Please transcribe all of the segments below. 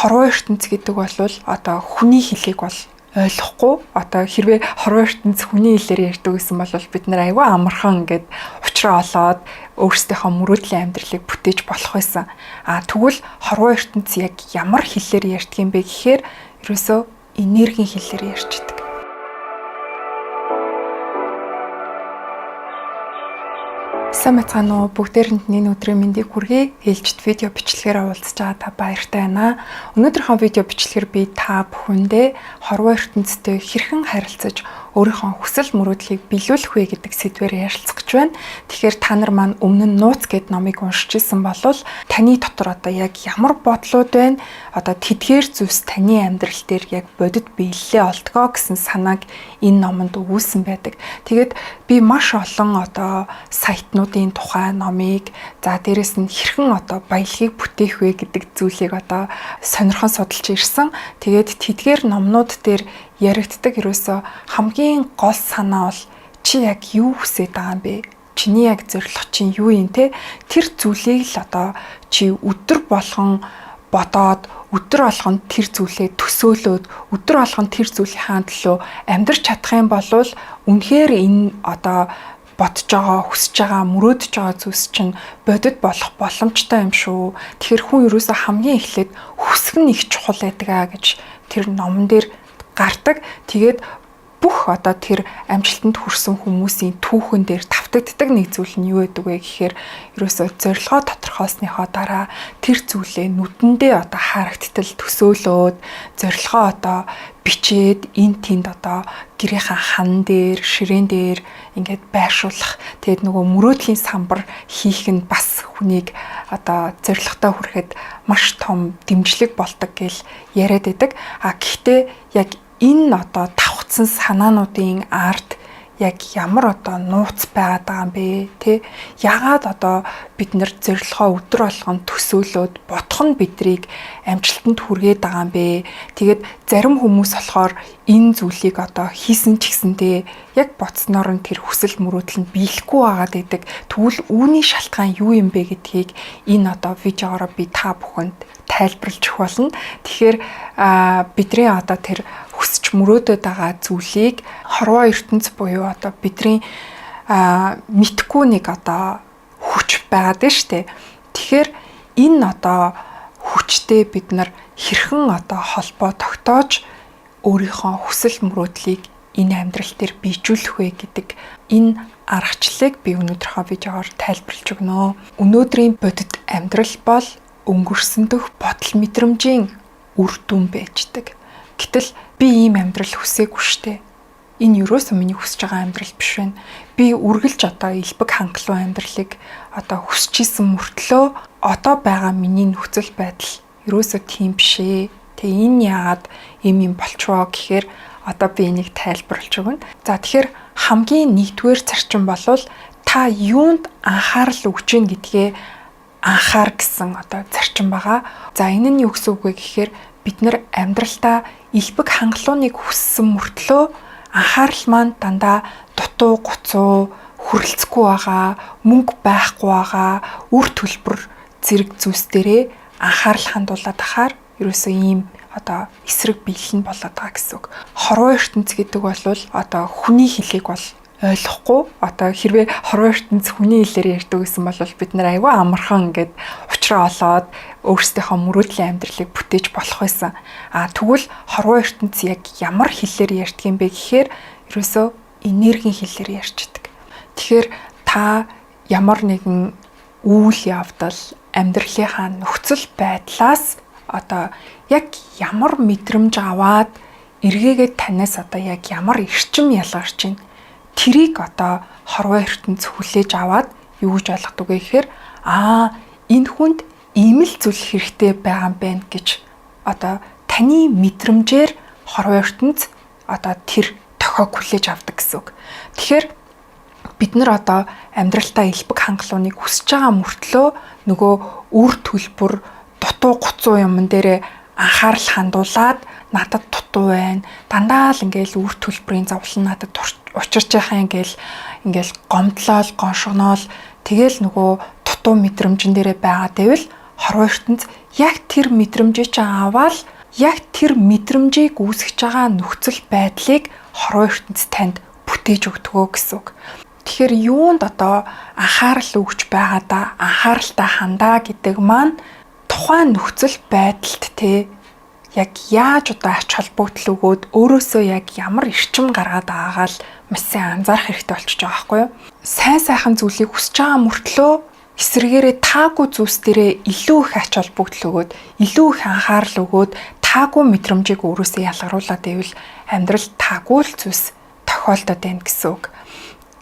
хорвоо ертөнц гэдэг бол одоо хүний хэлийг бол ойлгохгүй одоо хэрвээ хорвоо ертөнц хүний хэлээр ярьдаг гэсэн бол бид нар айгүй амархан ингээд учраа олоод өөрсдийнхөө мөрөөдлийн амьдралыг бүтээж болох байсан. Тэгвэл хорвоо ертөнц яг ямар хэлээр ярьдаг юм бэ гэхээр ерөөсөө энергийн хэлээр ярьждаг. Сайн бацгаана уу бүгдээрэнд энэ өдрийн мэндийг хүргэе. Ээлжид видео бичлэгээр уулзч байгаа та баяртай байна. Өнөөдрийнхөө видео бичлэгээр би та бүхэндээ хорвоо ертөнцтэй хэрхэн харилцаж өөрийнхөө хүсэл мөрөөдлийг биелүүлэх вэ гэдэг сэдвээр ярилцах гэж байна. Тэгэхээр та нар маань өмнө нь нууц гэд номыг уншиж исэн болвол таны дотор одоо яг ямар бодлууд байна? Одоо тэдгээр зүйлс таны амьдрал дээр яг бодит биелэлээ олдгоо гэсэн санааг энэ номонд өгүүлсэн байдаг. Тэгээд би маш олон одоо сайтнуудын тухай номыг дээрэс нь хэрхэн одоо баялагийг бүтээх вэ гэдэг зүйлийг одоо сонирхон судалж ирсэн. Тэгээд тэдгээр номнууд дээр яригддаг ерөөсөө хамгийн гол санаа бол чи яг юу хүсэж байгаа юм бэ? Чиний яг зорилго чинь юу юм те? Тэр зүйлийг л одоо чи өдөр болгон бодоод өдөр болгон тэр зүйлээ төсөөлөөд өдөр болгон тэр зүйлийнхаа төлөө амьдрч чадах юм бол үнэхээр энэ одоо бодож байгаа, хүсэж байгаа, мөрөөдөж байгаа зүйлс чинь бодит болох боломжтой юм шүү. Тэгэхээр хүн ерөөсөө хамгийн эхлээд хүсэх нь их чухал байдаг гэж тэр номон дээр гардаг. Тэгээд бүх одоо тэр амжилтанд хүрсэн хүмүүсийн түүхэн дээр давтагддаг нэг зүйл нь юу гэдэг вэ гэхээр ерөөсөө зорилгоо тодорхойлсныхоо дараа тэр зүйлээ нүдэндээ одоо харагдтал төсөөлөөд зорилгоо одоо бичээд энэ тэнд одоо гэрийнхаа хан дээр, ширээн дээр ингээд байршуулах. Тэгээд нөгөө мөрөөдлийн самбар хийх нь бас хүнийг одоо зорилготой хүрэхэд маш том дэмжлэг болдог гэж яриад байдаг. Гэхдээ яг энэ одоо давхцсан санаануудын ард яг ямар одоо нууц байгаад байгаа юм бэ те? Яагаад одоо бид нэр зорилгоо өдөр болгон төсөөлөөд бодох нь бидрийг амжилтанд хүргээд байгаа юм бэ? Тэгээд зарим хүмүүс болохоор энэ зүйлийг одоо хийсэн ч гэсэндээ яг боцноор нь тэр хүсэл мөрөөдөл нь биелэхгүй байгаад байдаг. Тэгвэл үүний шалтгаан юу юм бэ гэдгийг энэ одоо видеогоор би та бүхэнд тайлбарлаж өгөх болно. Тэгэхээр бидний одоо тэр хүсч мөрөөдөд байгаа зүйлийг хорвоо ертөнц буюу одоо бидний мэдхгүй нэг одоо хүч байгаад байна шүү дээ. Тэгэхээр энэ одоо хүчтэй бид нар хэрхэн одоо холбоо тогтоож өөрийнхөө хүсэл мөрөөдлийг энэ амьдрал дээр биежүүлэх вэ гэдэг энэ аргачлалыг би өнөөдрийнхөө видеогоор тайлбарлаж өгнө. Өнөөдрийн бодит амьдрал бол өнгөрсөн дэх бодол мэдрэмжийн үр дүн байждаг. Гэтэл би ийм амьдрал хүсээгүй штэ. Энэ юусоо миний хүсэж байгаа амьдрал биш байна. Би үргэлж одоо элбэг хангалуун амьдралыг одоо хүсэж исэн мөртлөө одоо байгаа миний нөхцөл байдал юусоо тийм биш ээ. Тэгээ энэ яагаад ийм болчихвоо гэхээр одоо би энийг тайлбарлаж өгнө. За тэгэхээр хамгийн нэгдүгээр зарчим бол та юунд анхаарал өгч гин гэдгээ анхаар гэсэн одоо зарчим байгаа. За энэ нь юу гэсэн үг вэ гэхээр бид нар амьдралдаа элбэг хангалууныг хүссэн мөртлөө анхаарал маань дандаа дутуу гоцоо хүрлцэхгүй байгаа, мөнгө байхгүй байгаа, үр төлбөр зэрэг зүйлс дээрээ анхаарал хандуулаад ахаар ерөөсөө ийм одоо эсрэг биелэл нь болоод байгаа гэсэн үг. Хорвоо ертөнц гэдэг бол одоо хүний хэлийг бол ойлгохгүй одоо хэрвээ хорвоо ертөнц хүний хэлээр ярьдаг гэсэн бол бид нар айгүй амархан ингээд учраа олоод өөрсдийнхөө мөрөөдлийн амьдралыг бүтээж болох байсан. Тэгвэл хорвоо ертөнц яг ямар хэлээр ярьдаг юм бэ гэхээр ерөөсөө энергийн хэлээр ярьждаг. Тэгэхээр та ямар нэгэн үйл явдал амьдралынхаа нөхцөл байдлаас одоо яг ямар мэдрэмж аваад эргээгээд танаас одоо яг ямар эрчим ялгарч байна. Тэрийг одоо хорвоо ертөнц хүлээж аваад юу гэж ойлгодог вэ гэхээр энэ хүнд ийм л зүйл хэрэгтэй байгаа юм байна гэж одоо таны мэдрэмжээр хорвоо ертөнц одоо тэр тохиог хүлээж авдаг гэсэн үг. Тэгэхээр бид нар одоо амьдралдаа элбэг хангалууныг хүсэж байгаа мөртлөө нөгөө үр төлбөр дутуу гоцоо юмн дээрээ анхаарал хандуулаад надад дутуу байна. Дандаа л ингээл үр төлбөрийн зовлон надад учирч байгаа ингээл гомдлол, гоншгоноол тэгэл нөгөө дутуу мэдрэмжэн дээрээ байгаа гэвэл хорвоо ертөнц яг тэр мэдрэмжийг чинь аваад яг тэр мэдрэмжийг үүсгэж байгаа нөхцөл байдлыг хорвоо ертөнц танд бүтээж өгдөгөө гэсэн үг. Тэгэхээр юунд одоо анхаарал өгч байгаадаа анхааралтай хандаа гэдэг маань тухайн нөхцөл байдалд яг яаж одоо ач холбогдол өгөөд өөрөөсөө яг ямар эрчим гаргаад байгаагаа л маш сайн анзаарах хэрэгтэй болчихж байгаа байхгүй юу? Сайн сайхан зүйлийг хүсэж байгаа мөртлөө эсрэгээрээ таагүй зүйлс дээрээ илүү их ач холбогдол өгөөд, илүү их анхаарал өгөөд таагүй мэдрэмжийг өөрөөсөө ялгаруулад байвал амьдрал таагүй л зүйлс тохиолдод байна гэсэн үг.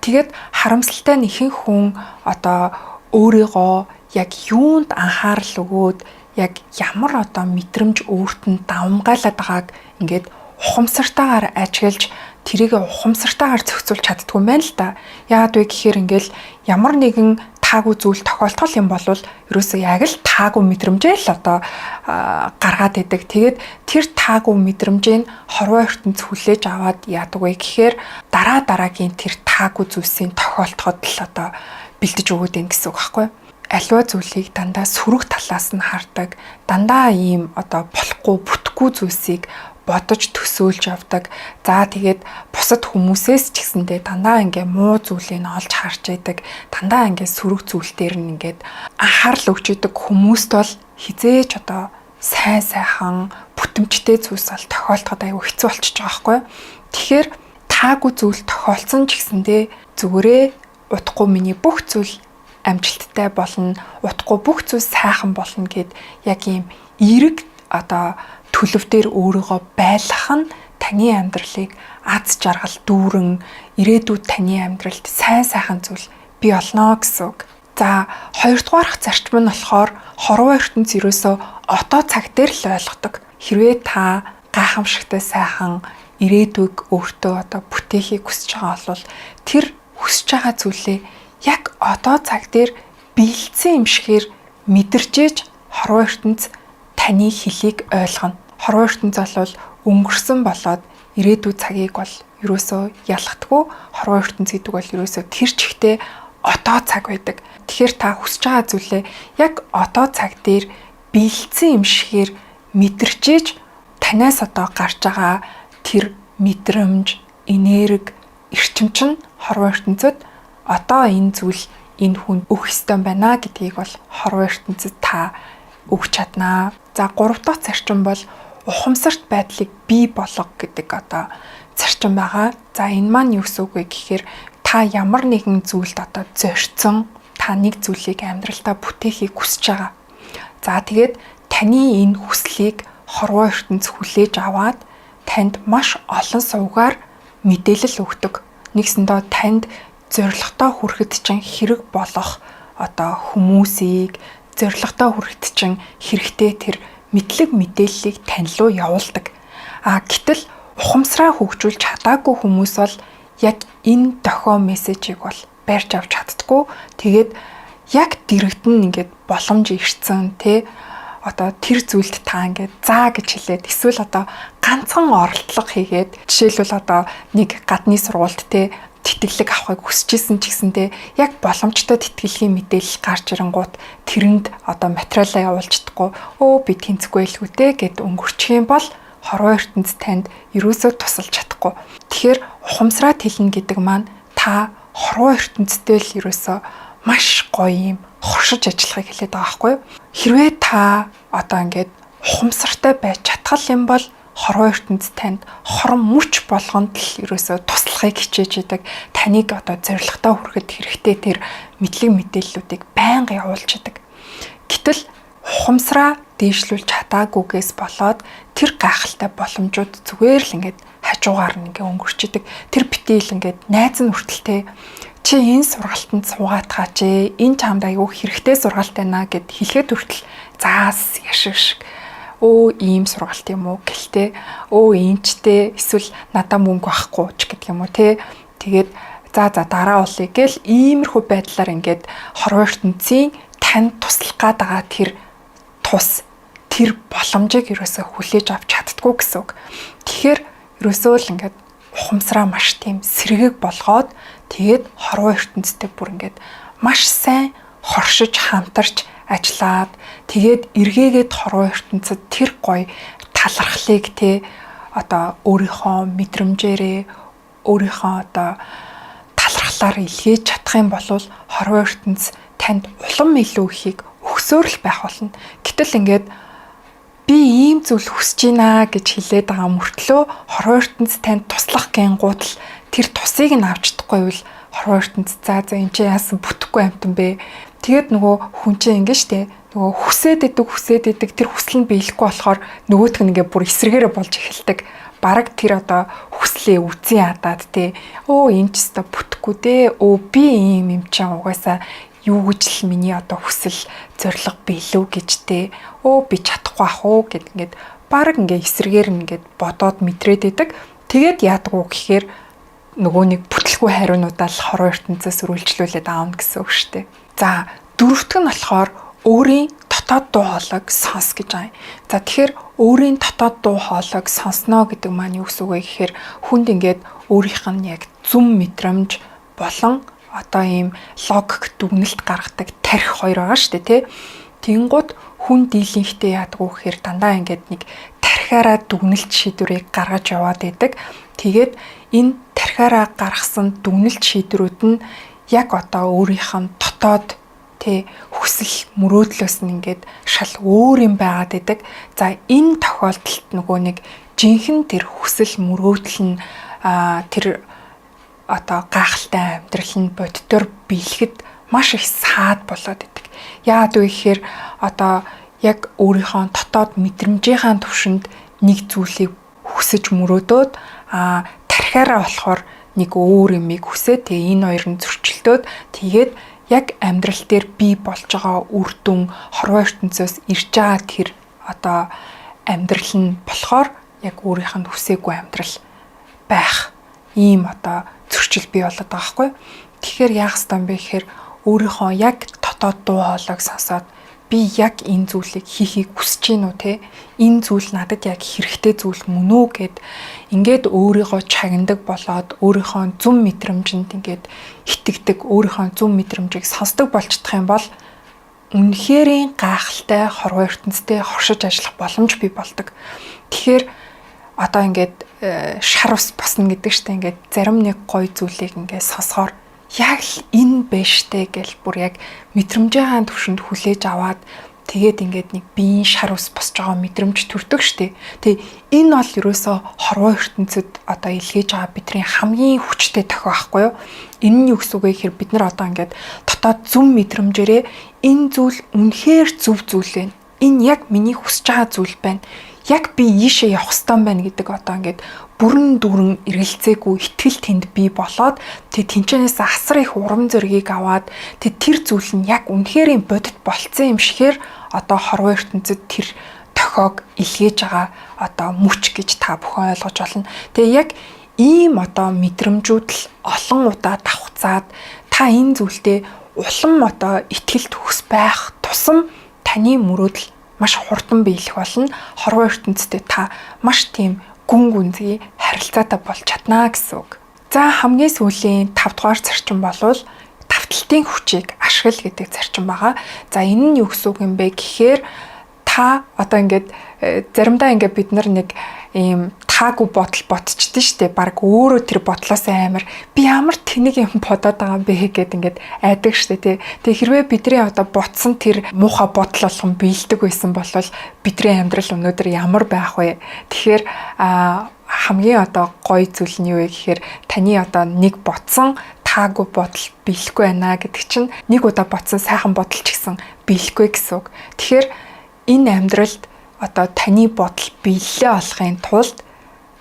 Тэгээд харамсалтай нь ихэнх хүн одоо өөрийгөө яг юунд анхаарал өгөөд яг ямар одоо мэдрэмж өөрт нь давмгайлаад байгааг ингээд ухамсартайгаар ажиглаж тэрийг ухамсартайгаар зохицуулж чаддгүй юм байна л да. Яагаад вэ гэхээр ингээл ямар нэгэн таагүй зүйл тохиолдол юм бол ерөөсөө яг л таагүй мэдрэмжээ л одоо гаргаад идэг. Тэгээд тэр таагүй мэдрэмжийг хорвоо ертөнц хүлээж аваад яадаг вэ гэхээр дараагийн тэр таагүй зүйлсийн тохиолдоход л одоо бэлдэж өгöd байх гэсэн үг байхгүй юу? Аливаа зүйлийг дандаа сөрөг талаас нь хардаг, дандаа ийм одоо болохгүй, бүтэхгүй зүйлсийг бодож төсөөлж явдаг. За тэгээд бусад хүмүүсээс ч гэсэндээ дандаа ингээ муу зүйлийг олж харж идэг. Дандаа ингээ сөрөг зүйл дээр нь ингээд анхаарал өгч идэг хүмүүст бол хизээч одоо сайхан бүтэмжтэй зүйлс бол тохиолдоход аюу хэцүү болчихж байгаа байхгүй юу? Тэгэхээр таагүй зүйл тохиолдсон ч гэсэндээ зүгээрээ утгагүй миний бүх зүйл амжилттай болно, утгагүй бүх зүйл сайхан болно гэд яг ийм эерэг одоо төлөв дээр өөрийгөө байлгах нь таны амьдралыг аз жаргал дүүрэн ирээдүйд таны амьдралд сайхан зүйл бий болно гэсэн үг. За хоёрдугаарх зарчим нь болохоор хорвоо ертөнц ерөөсөө одоо цаг дээр л ойлгодог. Хэрвээ та гайхамшигтай сайхан ирээдүйг өөртөө одоо бүтээхийг хүсэж байгаа бол тэр хүсэж байгаа зүйлээ яг одоо цаг дээр биелсэн юм шигээр мэдэрчээж хорвоо ертөнц таны хэлийг ойлгоно. Хорвоо ертөнц бол өнгөрсөн болоод ирээдүйн цагийг бол ерөөсөө ялахдаггүй. Хорвоо ертөнц гэдэг бол ерөөсөө тэр чигтээ одоо цаг байдаг. Тэгэхээр та хүсэж байгаа зүйлээ яг одоо цаг дээр биелсэн юм шигээр мэдэрчээж танаас одоо гарч байгаа тэр мэдрэмж, энерги, эрчим чинь хорвоо ертөнцөд одоо энэ зүйл энэ хүнд өгөх ёстой байна гэдгийг бол хорвоо ертөнцөд та өгч чаднаа. За 3 дахь зарчим бол ухамсарт байдлыг бий болгох гэдэг одоо зарчим байгаа. За энэ маань юу гэсэн үг вэ гэхээр та ямар нэгэн зүйлд одоо зорьцсон та нэг зүйлийг амьдралдаа бүтээхийг хүсэж байгаа. За тэгээд таны энэ хүслийг хорвоо ертөнц хүлээж аваад танд маш олон сувгаар мэдээлэл өгдөг. Нэгсэндээ танд зорилготой хүрэхэд чинь хэрэг болох одоо хүмүүсийг зорилготой хүрэхэд чинь хэрэгтэй тэр мэдлэг мэдээллийг тань руу явуулдаг. Гэтэл ухамсараа хөгжүүлж чадаагүй хүмүүс бол яг энэ дохио мессежийг бол барьж авч чаддаггүй. Тэгээд яг дэрэгдэн ингээд боломж ирсэн одоо тэр зүйлд та ингээд заа гэж хэлээд эсвэл одоо ганцхан оролдлого хийгээд жишээлбэл одоо нэг гадны сургуульд тэтгэлэг авахыг хүсэжсэн ч гэсэндээ яг боломжтой тэтгэлгийн мэдээлэл гарч ирэнгуут тэрэнд одоо материалаа явуулж чадахгүй би тэнцэхгүй байлгүй гэд өнгөрчих юм бол хорвоо ертөнц танд ерөөсөө тусалж чадахгүй. Тэгэхээр ухамсараа тэлнэ гэдэг маань та хорвоо ертөнцтэй л ерөөсөө маш гоё юм хоршиж ажиллахыг хэлээд байгаа байхгүй юу? Хэрвээ та одоо ингээд ухамсартай байж чадхал юм бол хорвоо ертөнц танд хорон мөч болгонд л ерөөсөө туслахыг хичээж идэг. Таныг одоо зорилготой хүрэхэд хэрэгтэй тэр мэдлэг мэдээллүүдийг байнга явуулж идэг. Гэтэл ухамсараа дээшлүүлж чадаагүйгээс болоод тэр гайхалтай боломжууд зүгээр л ингээд хажуугаар нь ингээд өнгөрч идэг. Тэр битэл ингээд найз нь хүртэлтэй чи энэ сургалтанд суугаатгаач энэ чамд аягүй хэрэгтэй сургалт байна гэд хэлэхэд хүртэл заас яшиг шиг ийм сургалт юм уу гэлтэй энэчтэй эсвэл надаа мөнгө байхгүй ч гэдэг юм уу тэгээд за дараа уулъя гэл иймэрхүү байдлаар ингээд хорвоо ертөнцийн танд туслах гээд байгаа тэр боломжийг ерөөсөө хүлээж авч чаддгүй гэсэн үг. Тэгэхээр ерөөсөө л ингээд ухамсараа маш тийм сэргийг болгоод тэгээд хорвоо ертөнцтэй бүр ингээд маш сайн хоршиж хамтарч ажиллаад тэгээд эргээгээд хорвоо ертөнцид тэр гоё талархлыг те одоо өөрийнхөө мэдрэмжээрээ өөрийнхөө одоо талархлаар илгээж чадах юм бол хорвоо ертөнц танд улам илүү ихийг өгсөөр л байх болно. Гэтэл ингээд би ийм зүйл хүсэж байна гэж хэлээд байгаа мөртлөө хорвоо ертөнц танд туслах гингууд л тэр тусыг нь авч чадахгүй бол хорвоо ертөнц за энэ чи яасан бүтэхгүй амтан бэ. Тэгээд нөгөө хүн чинь ингэ штэ нөгөө хүсээд идэг тэр хүсэл нь биелэхгүй болохоор нөгөөх нь ингээ бүр эсрэгээрээ болж эхэлдэг. Бараг тэр одоо хүслээ үгүй ядаад те энэ ч өстой бүтэхгүй те би ийм юм чинь угаасаа юу гэж л миний одоо хүсэл зориг биелүү гэж те би чадахгүй ах уу гэд ингээд бараг ингээ эсрэгээр нь ингээд бодоод мэдрээд идэг. Тэгээд яадаг уу гэхээр нөгөө нэг бүтлгүй хариунуудаа л хорвоо ертөнцөөс үргэлжлүүлээд аавна гэсэн үг шүү дээ. За дөрөвт нь болохоор өөрийн дотоод дуу хоолойг сонс гэж байгаа. За тэгэхээр өөрийн дотоод дуу хоолойг сонсноо гэдэг маань юу гэсэн үг вэ гэхээр хүнд ингээд өөрийнх нь яг зүм мэдрэмж болон одоо ийм логик дүгнэлт гаргадаг тарих хоёр байгаа шүү дээ тий. Тэнгууд хүн дийлэнхтэй яадаг уу гэхээр дандаа ингээд нэг тарихаараа дүгнэлт шийдвэрийг гаргаж яваад идэг. Тэгээд энэ тарихаараа гаргасан дүгнэлт шийдвэрүүд нь яг одоо өөрийнх нь дотоод тэ хүсэл мөрөөдлөөс нь ингээд шал өөр юм байгаад идэг. За энэ тохиолдолд нөгөө нэг жинхэнэ тэр хүсэл мөрөөдөл нь тэр одоо гайхалтай амьдрал нь боддоор биелэхэд маш их саад болоод идэг. Яагаад вэ гэхээр одоо яг өөрийнхөө дотоод мэдрэмжийн түвшинд нэг зүйлийг хүсэж мөрөөдөөд тархиараа болохоор нэг өөр юмыг хүсээ тэгээ энэ хоёр нь зөрчилдөөд тэгээд яг амьдрал дээр бий болж байгаа үр дүн хорвоо ертөнцөөс ирж байгаа тэр одоо амьдрал нь болохоор яг өөрийнх нь хүсээгүй амьдрал байх ийм одоо зөрчил бий болоод байгаа хгүй. Тэгэхээр яах ёстой юм бэ гэхээр өөрийнхөө яг дотоод дуу хоолойг сонсоод би яг энэ зүйлийг хийхийг хүсэж гин үү те энэ зүйл надад яг хэрэгтэй зүйл мөн үү гэд ингээд өөрийгөө чагнадаг болоод өөрийнхөө зүм мэдрэмжинд ингээд итгэдэг өөрийнхөө зүм мэдрэмжийг сонсдог болчихдох юм бол үнэхэрийн гайхалтай хорвоо ертөнцтэй хоршиж ажиллах боломж бий болдог. Тэгэхээр одоо ингээд шар ус босно гэдэг чинь ингээд зарим нэг гоё зүйлийг ингээд сонсохоор яг л энэ байж штэ гэл бүр яг мэдрэмжийн төвшөнд хүлээж аваад тэгээд ингээд нэг биеийн шар ус босч байгаа мэдрэмж төрдөг штэ. Тэгээ энэ бол ерөөсөө хорвоо ертөнцид одоо илгээж байгаа бидний хамгийн хүчтэй тохио байхгүй юу? Энэ нь юу гэсэн үг вэ гэхээр бид нар одоо ингээд дотоод зүм мэдрэмжээрээ энэ зүйл үнэхээр зөв зүйл байна. Энэ яг миний хүсэж байгаа зүйл байна. Яг би ийшээ явах ёстой байна гэдэг одоо ингээд бүрэн дүүрэн эргэлзээгүй итгэл тэнд бий болоод тэг тэнчэнээс асар их урам зоригийг аваад тэг тэр зүйл нь яг үнэхэрийн бодит болцсон юм шигээр одоо хорвоо ертөнцид тэр тохиог илгээж байгаа одоо мүч гэж та бүхэн ойлгож болно. Тэгээ яг ийм одоо мэдрэмжүүд л олон удаа давхцаад та энэ зүйлдээ улам одоо итгэл төгс байх тусам таны мөрөөдөл маш хурдан биелэх болно. Хорвоо ертөнцид та маш тийм гүн гүнзгий харилцаатай болж чадна гэсэн үг. За хамгийн сүүлийн 5 дугаар зарчим болвол давталтын хүчийг ашигла гэдэг зарчим байгаа. За энэ нь юу гэсэн үг юм бэ гэхээр та одоо ингээд заримдаа ингээд бид нар нэг ийм таагүй бодол ботчихдээ штэ баг өөрөө тэр бодлоос амар би ямар тэнэг юм бодоод байгаа юм бэ гэд ингээд айдаг штэ тий. Тэгээ хэрвээ бидний одоо ботсон тэр муухай бодол болгон биелдэг байсан бол бидний амьдрал өнөөдөр ямар байх вэ? Тэгэхээр хамгийн одоо гоё зүйл нь юу вэ гэхээр таны одоо нэг ботсон таагүй бодол биелэхгүй байна гэдэг чинь нэг удаа ботсон сайхан бодол ч гэсэн биелэхгүй гэсэн үг. Тэгэхээр энэ амьдралд одоо таны бодол биелэлээ олохын тулд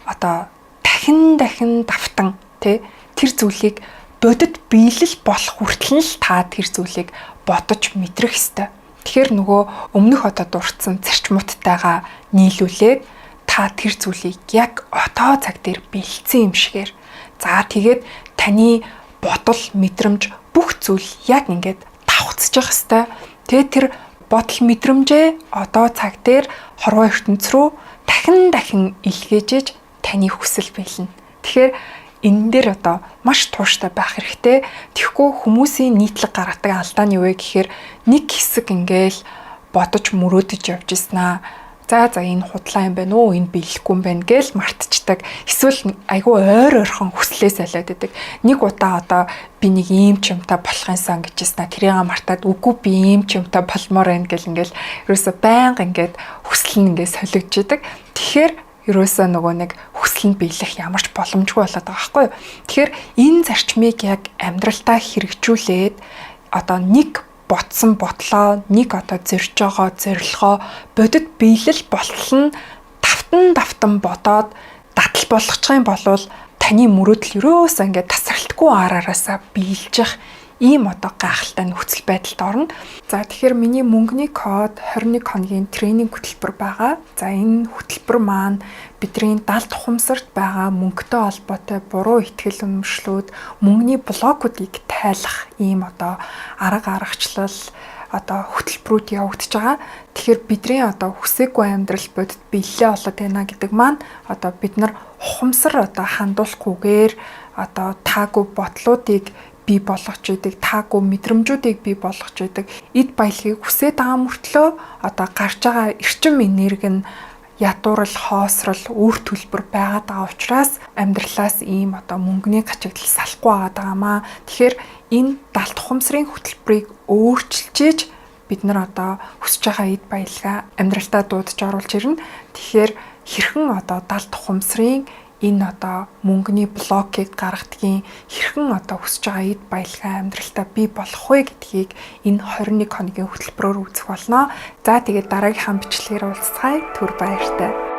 одоо дахин давтан тий тэр зүйлийг бодит биелэл болох хүртэл л та тэр зүйлийг бодож мэдрэх ёстой. Тэгэхээр нөгөө өмнөх одоо дурдсан зарчмуудтайгаа нийлүүлээд та тэр зүйлийг яг одоо цаг дээр биелсэн юм шигээр. За тэгээд таны бодол мэдрэмж бүх зүйл яг ингээд давхцаж явах ёстой. Тэгээд тэр бодол мэдрэмжээ одоо цаг дээр хорвоо ертөнц рүү дахин илгээжээж таны хүсэл биелнэ. Тэгэхээр энэ дээр одоо маш тууштай байх хэрэгтэй. Тэгэхгүй хүмүүсийн нийтлэг гаргадаг алдаа нь юу вэ гэхээр нэг хэсэг ингээл бодож мөрөөдөж явж ирсэн аа. За энэ худлаа юм байна уу, энэ биелэхгүй юм байна гэж мартчихдаг. Эсвэл айгүй ойрхон хүслээ солиод идэг. Нэг удаа одоо би нэг ийм ч юмтай болохын сан гэжсэн. Тэрийг мартаад үгүй би ийм ч юмтай болмоор байна гэл ингээл ерөөсө байнга ингээд хүсэл нь ингээд солигдож идэг. Тэгэхээр ерөөсөө нөгөө нэг хүсэл нь биелэх ямарч боломжгүй болоод байгаа байхгүй юу. Тэгэхээр энэ зарчмыг яг амьдралтаа хэрэгжүүлээд одоо нэг ботсон бодлоо, нэг одоо зорж байгаа зорилгоо бодит биелэл болтол нь давтан бодоод дадал болгочих юм бол таны мөрөөдөл ерөөсөө ингээд тасралтгүй араараасаа биелжих ийм одоо гайхалтай нөхцөл байдалд орно. За тэгэхээр миний мөнгөний код 21 хоногийн тренинг хөтөлбөр байгаа. За энэ хөтөлбөр маань бидний далд ухамсарт байгаа мөнгөтэй холбоотой буруу итгэл үнэмшлүүд, мөнгөний блокуудыг тайлах ийм одоо арга аргачлал одоо хөтөлбөрүүд явагдаж байгаа. Тэгэхээр бидний одоо хүсээгүй амьдрал бодит биелээ болоод байна гэдэг маань одоо бид нар ухамсар одоо хандуулахгүйгээр одоо таагүй бодлуудыг бий болгож идэг, таагүй мэдрэмжүүдийг бий болгож идэг. Эд баялагийг хүсээд байгаа мөртлөө одоо гарч байгаа эрчим энерги нь ядуурл, хоосрол, үр төлбөр байгаад байгаа учраас амьдралаас ийм одоо мөнгөний гачигдал салахгүй байгаа маа. Тэгэхээр энэ далд ухамсарын хөтөлбөрийг өөрчилж бид нар одоо хүсэж байгаа эд баялгаа амьдралтаа дуудаж оруулж ирнэ. Тэгэхээр хэрхэн одоо далд ухамсарын энэ одоо мөнгөний блокийг гаргадгийн хэрхэн одоо хүсэж байгаа эд баялгаа амьдралтаа бий болох вэ гэдгийг энэ 21 хоногийн хөтөлбөрөөр үзэх болно. За тэгээд дараагийнхаа бичлэгээр уулзцай. Түр баяртай.